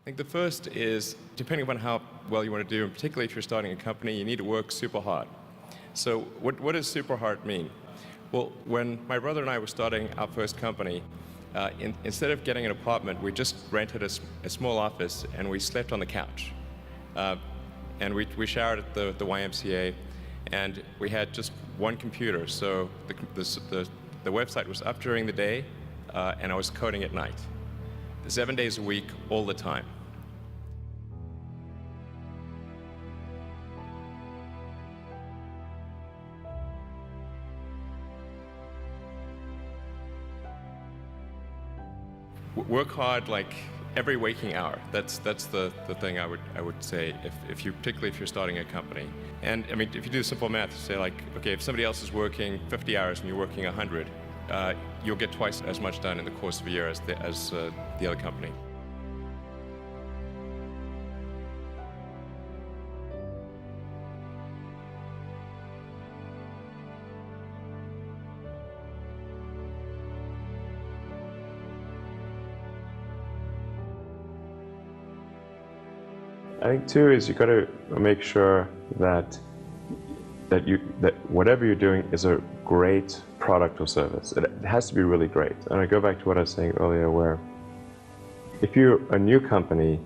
think the first is, depending upon how well you want to do, and particularly if you're starting a company, you need to work super hard. So what does super hard mean? Well, when my brother and I were starting our first company, instead of getting an apartment, we just rented a small office and we slept on the couch. And we showered at the YMCA, and we had just one computer. So the website was up during the day, and I was coding at night. 7 days a week, all the time. Work hard like every waking hour. That's the thing I would say particularly if you're starting a company. And I mean, if you do simple math, say like, okay, if somebody else is working 50 hours and you're working 100, you'll get twice as much done in the course of a year as the other company. I think too is you got to make sure that whatever you're doing is a great product or service. It has to be really great. And I go back to what I was saying earlier, where if you're a new company,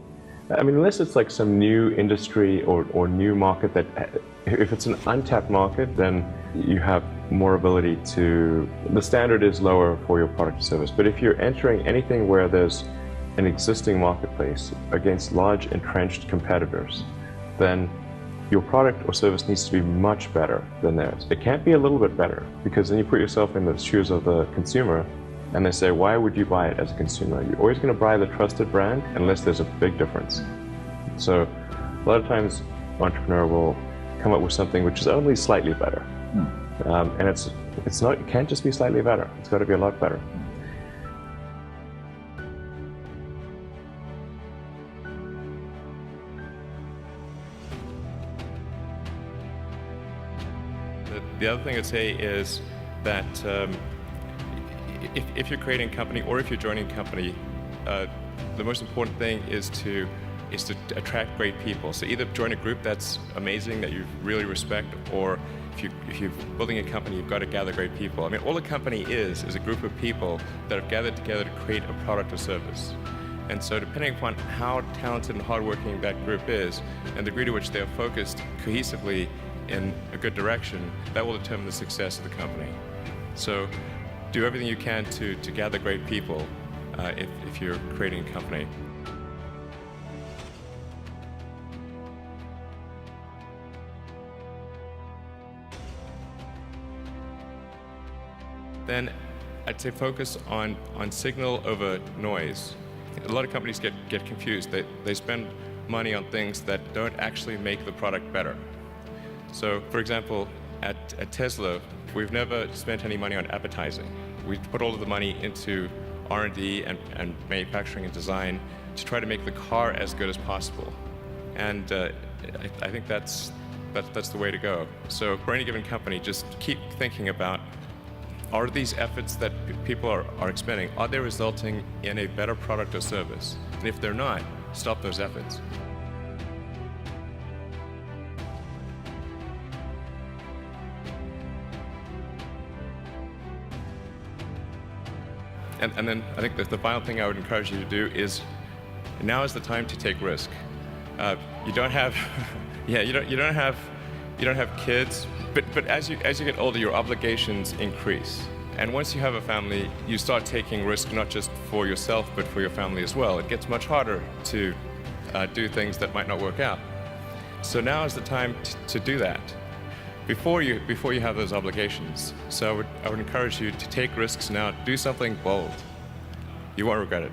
I mean, unless it's like some new industry or new market that, if it's an untapped market, then you have more ability to, the standard is lower for your product or service. But if you're entering anything where there's an existing marketplace against large entrenched competitors, then your product or service needs to be much better than theirs. It can't be a little bit better, because then you put yourself in the shoes of the consumer and they say, why would you buy it as a consumer? You're always going to buy the trusted brand unless there's a big difference. So a lot of times entrepreneur will come up with something which is only slightly better. And it can't just be slightly better. It's got to be a lot better. The other thing I'd say is that if you're creating a company or if you're joining a company, the most important thing is to attract great people. So either join a group that's amazing, that you really respect, or if you're building a company, you've got to gather great people. I mean, all a company is a group of people that have gathered together to create a product or service. And so depending upon how talented and hardworking that group is, and the degree to which they're focused cohesively in a good direction, that will determine the success of the company. So do everything you can to gather great people if you're creating a company. Then I'd say focus on signal over noise. A lot of companies get confused. They spend money on things that don't actually make the product better. So, for example, at Tesla, we've never spent any money on advertising. We put all of the money into R&D and manufacturing and design to try to make the car as good as possible. And I think that's the way to go. So for any given company, just keep thinking about, are these efforts that people are expending, are they resulting in a better product or service? And if they're not, stop those efforts. And then I think the final thing I would encourage you to do is, now is the time to take risk. You don't have, you don't have kids, but as you get older, your obligations increase. And once you have a family, you start taking risk not just for yourself, but for your family as well. It gets much harder to do things that might not work out. So now is the time to do that, before you have those obligations. So I would encourage you to take risks now. Do something bold. You won't regret it.